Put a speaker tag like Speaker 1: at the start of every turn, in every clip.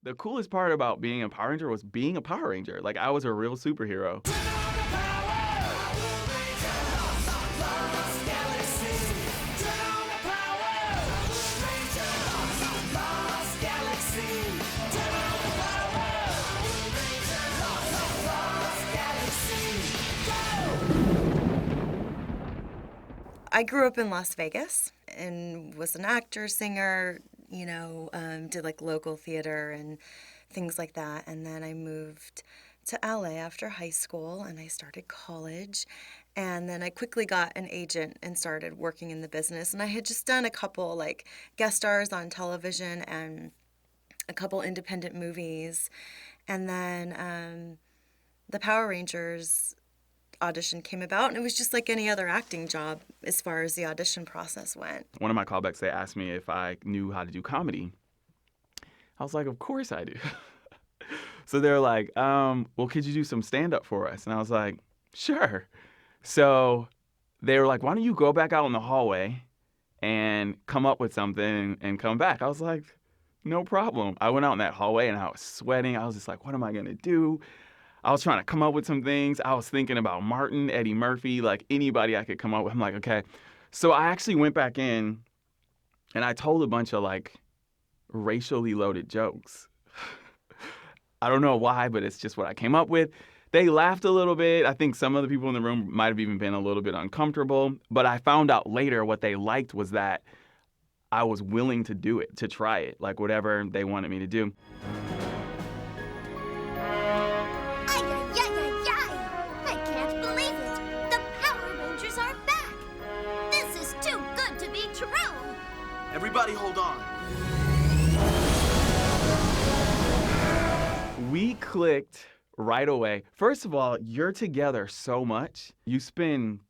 Speaker 1: The coolest part about being a Power Ranger was being a Power Ranger. Like, I was a real superhero.
Speaker 2: I grew up in Las Vegas and was an actor, singer, did like local theater and things like that. And then I moved to LA after high school and I started college. And then I quickly got an agent and started working in the business. And I had just done a couple like guest stars on television and a couple independent movies. And then the Power Rangers audition came about, and it was just like any other acting job as far as the audition process went.
Speaker 1: One of my callbacks, they asked me if I knew how to do comedy. I was like, of course I do. So they're like, well, could you do some stand-up for us? And I was like, sure. So they were like, why don't you go back out in the hallway and come up with something and come back? I was like, no problem. I went out in that hallway and I was sweating. I was just like, what am I going to do? I was trying to come up with some things. I was thinking about Martin, Eddie Murphy, like anybody I could come up with. I'm like, okay. So I actually went back in and I told a bunch of like racially loaded jokes. I don't know why, but it's just what I came up with. They laughed a little bit. I think some of the people in the room might have even been a little bit uncomfortable. But I found out later what they liked was that I was willing to do it, to try it, like whatever they wanted me to do.
Speaker 3: Everybody hold on.
Speaker 1: We clicked right away. First of all, you're together so much. You spend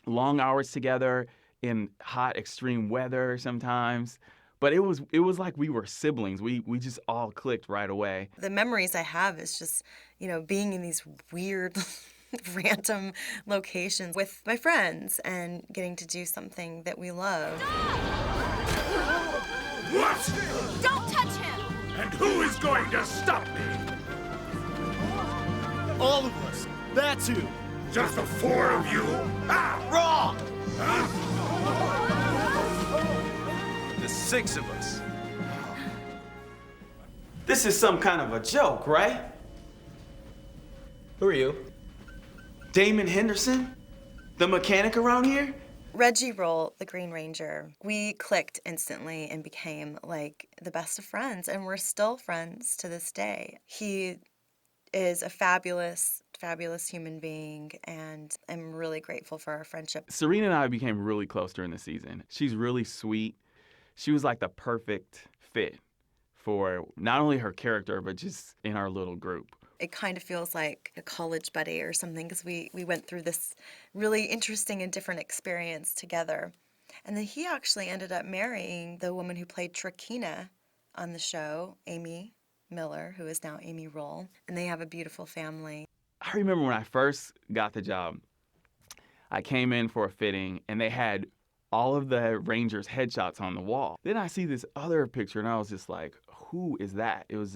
Speaker 1: long hours together in hot, extreme weather sometimes. But it was like we were siblings. We just all clicked right away.
Speaker 2: The memories I have is just, being in these weird random locations with my friends and getting to do something that we love.
Speaker 4: What?
Speaker 5: Don't touch him!
Speaker 4: And who is going to stop me?
Speaker 3: All of us. That's who.
Speaker 4: Just the four of you? Ah!
Speaker 3: Wrong!
Speaker 4: Huh?
Speaker 3: The six of us.
Speaker 1: This is some kind of a joke, right?
Speaker 3: Who are you?
Speaker 1: Damon Henderson? The mechanic around here?
Speaker 2: Reggie Roll, the Green Ranger, we clicked instantly and became like the best of friends, and we're still friends to this day. He is a fabulous, fabulous human being, and I'm really grateful for our friendship.
Speaker 1: Serena and I became really close during the season. She's really sweet. She was like the perfect fit for not only her character, but just in our little group.
Speaker 2: It kind of feels like a college buddy or something because we went through this really interesting and different experience together. And then he actually ended up marrying the woman who played Trakina on the show, Amy Miller, who is now Amy Roll. And they have a beautiful family.
Speaker 1: I remember when I first got the job, I came in for a fitting and they had all of the Rangers' headshots on the wall. Then I see this other picture and I was just like, who is that? It was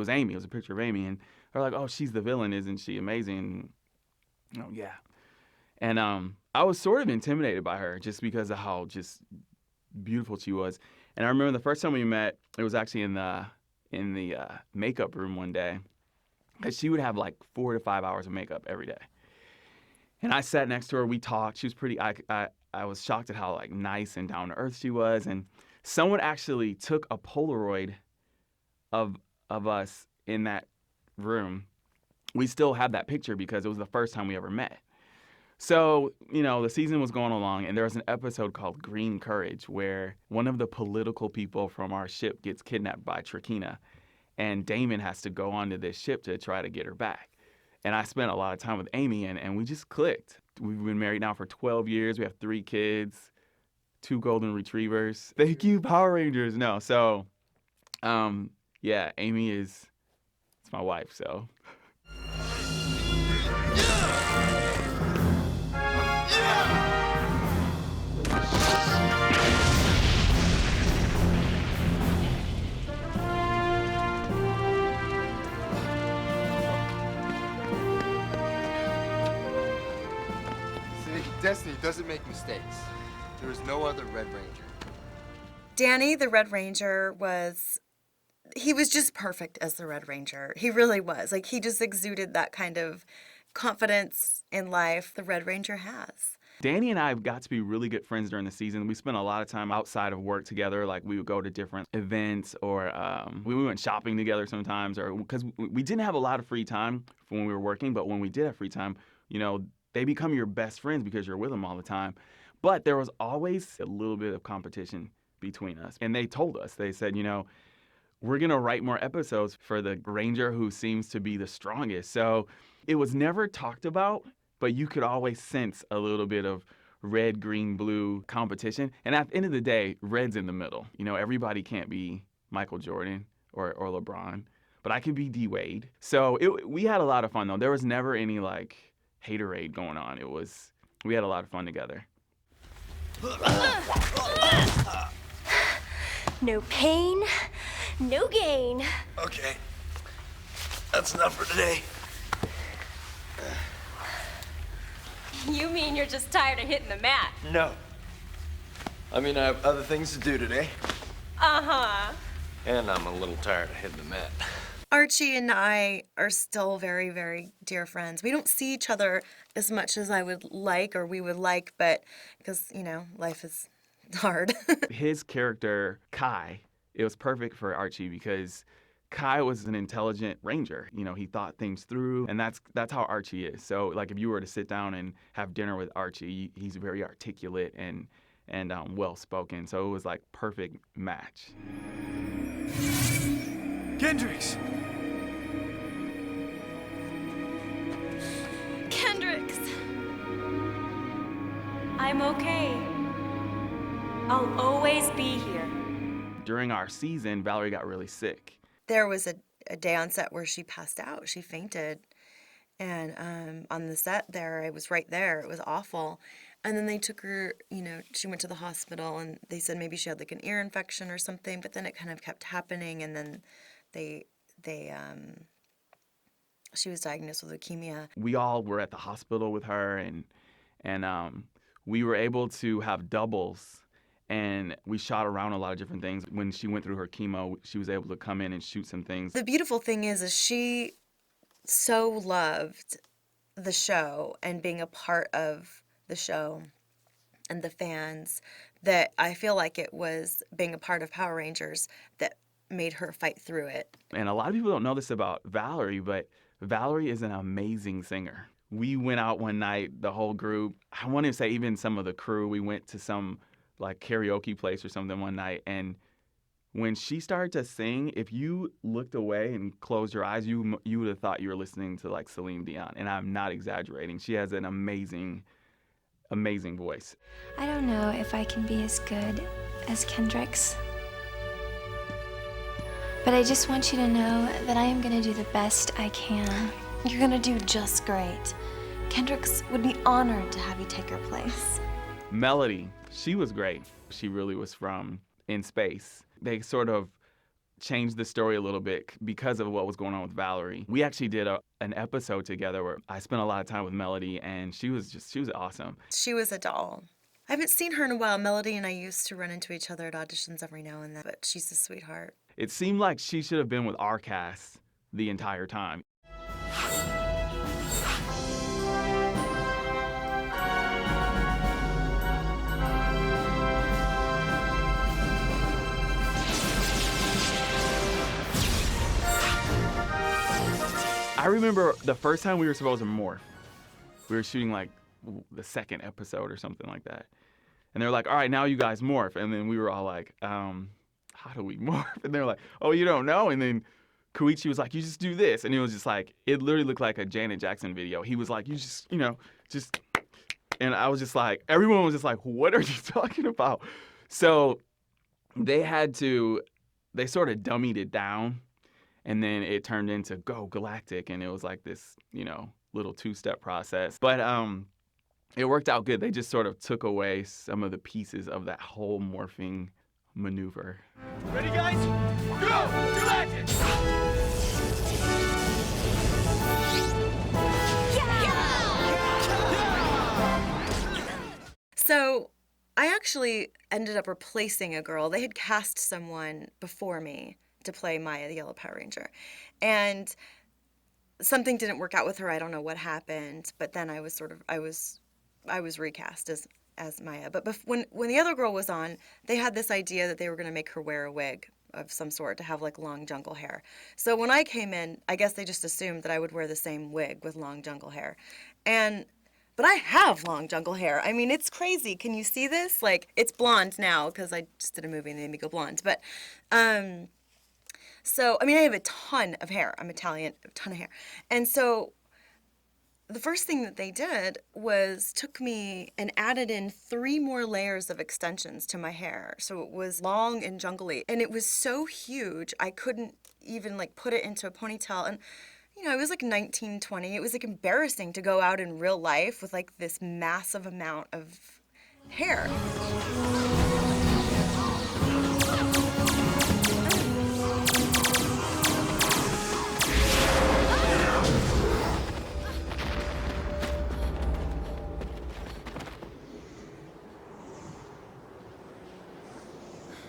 Speaker 1: Amy. It was a picture of Amy. And they're like, oh, she's the villain, isn't she amazing? Oh, yeah. And I was sort of intimidated by her just because of how just beautiful she was. And I remember the first time we met, it was actually in the makeup room one day. Because she would have like 4 to 5 hours of makeup every day. And I sat next to her. We talked. She was pretty, I was shocked at how like nice and down to earth she was. And someone actually took a Polaroid of us in that room. We still have that picture because it was the first time we ever met. So, the season was going along, and there was an episode called Green Courage where one of the political people from our ship gets kidnapped by Trakina, and Damon has to go onto this ship to try to get her back. And I spent a lot of time with Amy, and we just clicked. We've been married now for 12 years. We have 3 kids, 2 golden retrievers. Thank you, Power Rangers. No, so, yeah, Amy it's my wife, so.
Speaker 5: Destiny doesn't make mistakes. There is no other Red Ranger.
Speaker 2: Danny, the Red Ranger, he was just perfect as the Red Ranger. He really was. Like, he just exuded that kind of confidence in life the Red Ranger has.
Speaker 1: Danny and I got to be really good friends during the season. We spent a lot of time outside of work together. Like, we would go to different events, or we went shopping together sometimes, or because we didn't have a lot of free time when we were working. But when we did have free time, you know, they become your best friends because you're with them all the time. But there was always a little bit of competition between us. And they told us, they said, you know, we're going to write more episodes for the Ranger who seems to be the strongest. So it was never talked about, but you could always sense a little bit of red, green, blue competition. And at the end of the day, red's in the middle. You know, everybody can't be Michael Jordan or LeBron, but I could be D. Wade. So we had a lot of fun, though. There was never any, like, haterade going on. We had a lot of fun together.
Speaker 6: No pain, no gain.
Speaker 3: Okay. That's enough for today.
Speaker 6: You mean you're just tired of hitting the mat?
Speaker 3: No. I mean, I have other things to do today.
Speaker 6: Uh-huh.
Speaker 3: And I'm a little tired of hitting the mat.
Speaker 2: Archie and I are still very, very dear friends. We don't see each other as much as I would like, or we would like, but because, you know, life is hard.
Speaker 1: His character, Kai, it was perfect for Archie because Kai was an intelligent ranger. You know, he thought things through, and that's how Archie is. So, like, if you were to sit down and have dinner with Archie, he's very articulate and well-spoken. So it was like perfect match.
Speaker 3: Kendricks!
Speaker 6: Kendricks! I'm okay. I'll always be here.
Speaker 1: During our season, Valerie got really sick.
Speaker 2: There was a day on set where she passed out. She fainted. And on the set there, I was right there. It was awful. And then they took her, you know, she went to the hospital, and they said maybe she had like an ear infection or something, but then it kind of kept happening, and then she was diagnosed with leukemia.
Speaker 1: We all were at the hospital with her, and we were able to have doubles, and we shot around a lot of different things. When she went through her chemo, she was able to come in and shoot some things.
Speaker 2: The beautiful thing is she so loved the show and being a part of the show and the fans that I feel like it was being a part of Power Rangers that made her fight through it.
Speaker 1: And a lot of people don't know this about Valerie, but Valerie is an amazing singer. We went out one night, the whole group, I want to say even some of the crew, we went to some like karaoke place or something one night, and when she started to sing, if you looked away and closed your eyes, you would have thought you were listening to like Celine Dion, and I'm not exaggerating. She has an amazing voice.
Speaker 7: I don't know if I can be as good as Kendricks, but I just want you to know that I am going to do the best I can.
Speaker 6: You're gonna do just great. Kendricks would be honored to have you take her place.
Speaker 1: Melody, she was great. She really was from in space. They sort of changed the story a little bit because of what was going on with Valerie. We actually did an episode together where I spent a lot of time with Melody, and she was awesome.
Speaker 2: She was a doll. I haven't seen her in a while. Melody and I used to run into each other at auditions every now and then, but she's a sweetheart.
Speaker 1: It seemed like she should have been with our cast the entire time. I remember the first time we were supposed to morph. We were shooting like the second episode or something like that. And they were like, all right, now you guys morph. And then we were all like, how do we morph? And they were like, oh, you don't know? And then Koichi was like, you just do this. And it was just like, it literally looked like a Janet Jackson video. He was like, you just, just. And I was just like, everyone was just like, what are you talking about? So they sort of dummied it down. And then it turned into Go Galactic, and it was like this, little two-step process. But it worked out good. They just sort of took away some of the pieces of that whole morphing maneuver.
Speaker 3: Ready, guys? Go! Galactic!
Speaker 2: I actually ended up replacing a girl. They had cast someone before me to play Maya, the Yellow Power Ranger. And something didn't work out with her. I don't know what happened, but then I was recast as Maya. But when the other girl was on, they had this idea that they were going to make her wear a wig of some sort to have like long jungle hair. So when I came in, I guess they just assumed that I would wear the same wig with long jungle hair. But I have long jungle hair. I mean, it's crazy. Can you see this? Like, it's blonde now because I just did a movie and they made me go blonde. But so, I mean, I have a ton of hair. I'm Italian, a ton of hair. And so the first thing that they did was took me and added in 3 more layers of extensions to my hair. So it was long and jungly. And it was so huge, I couldn't even like put it into a ponytail. And, you know, I was like 19, 20. It was like embarrassing to go out in real life with like this massive amount of hair.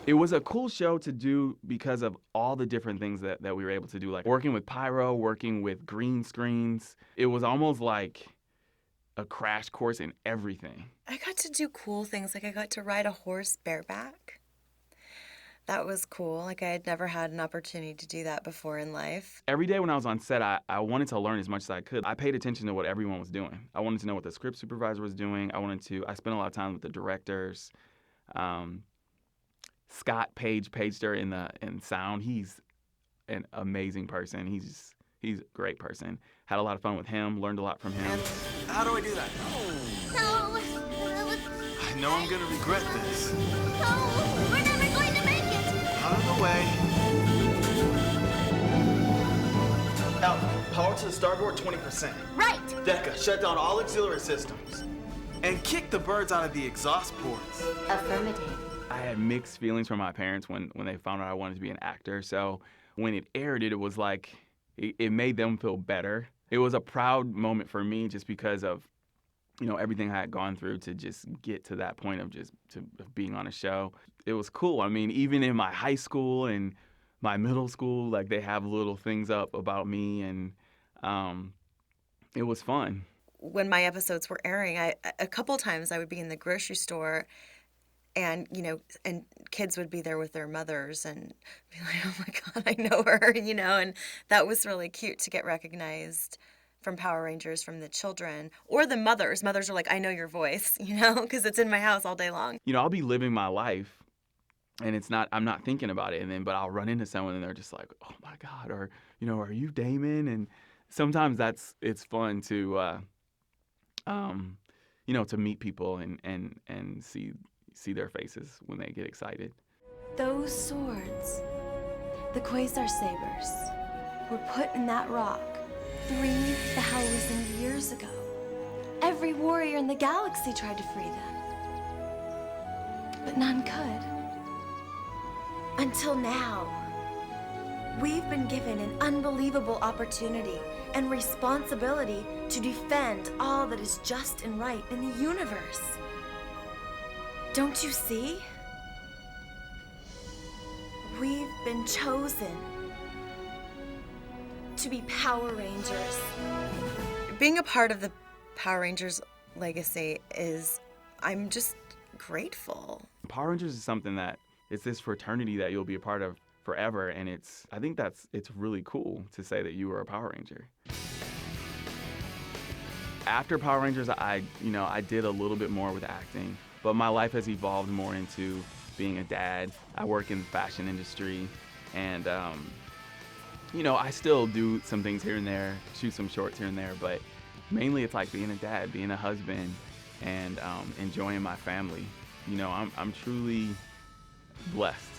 Speaker 1: It was a cool show to do because of all the different things that we were able to do, like working with pyro, working with green screens. It was almost like a crash course in everything.
Speaker 2: I got to do cool things, like I got to ride a horse bareback. That was cool. Like I had never had an opportunity to do that before in life.
Speaker 1: Every day when I was on set, I wanted to learn as much as I could. I paid attention to what everyone was doing. I wanted to know what the script supervisor was doing. I spent a lot of time with the directors. Scott Pagester in sound. He's an amazing person. He's a great person. Had a lot of fun with him. Learned a lot from him.
Speaker 5: How do I do that?
Speaker 7: No,
Speaker 5: I know I'm gonna regret this.
Speaker 7: no, we're never going to make it.
Speaker 5: Out of the way. Out. Power to the starboard 20%.
Speaker 7: Right.
Speaker 5: Deca, shut down all auxiliary systems. And kick the birds out of the exhaust ports.
Speaker 7: Affirmative.
Speaker 1: I had mixed feelings from my parents when they found out I wanted to be an actor. So when it aired, it was like it made them feel better. It was a proud moment for me just because of, you know, everything I had gone through to just get to that point of being on a show. It was cool. I mean, even in my high school and my middle school, like they have little things up about me, and it was fun.
Speaker 2: When my episodes were airing, a couple times I would be in the grocery store. And, you know, and kids would be there with their mothers and be like, oh, my God, I know her, you know. And that was really cute to get recognized from Power Rangers, from the children or the mothers. Mothers are like, I know your voice, you know, because it's in my house all day long.
Speaker 1: You know, I'll be living my life and I'm not thinking about it. But I'll run into someone and they're just like, oh, my God. Or, you know, are you Damon? And sometimes it's fun to, you know, to meet people and see their faces when they get excited.
Speaker 6: Those swords, the Quasar sabers, were put in that rock 3,000 years ago. Every warrior in the galaxy tried to free them, but none could. Until now, we've been given an unbelievable opportunity and responsibility to defend all that is just and right in the universe. Don't you see? We've been chosen to be Power Rangers.
Speaker 2: Being a part of the Power Rangers legacy I'm just grateful.
Speaker 1: Power Rangers is something that it's this fraternity that you'll be a part of forever, and I think it's really cool to say that you were a Power Ranger. After Power Rangers, I did a little bit more with acting. But my life has evolved more into being a dad. I work in the fashion industry, and you know, I still do some things here and there, shoot some shorts here and there, but mainly it's like being a dad, being a husband, and enjoying my family. You know, I'm truly blessed.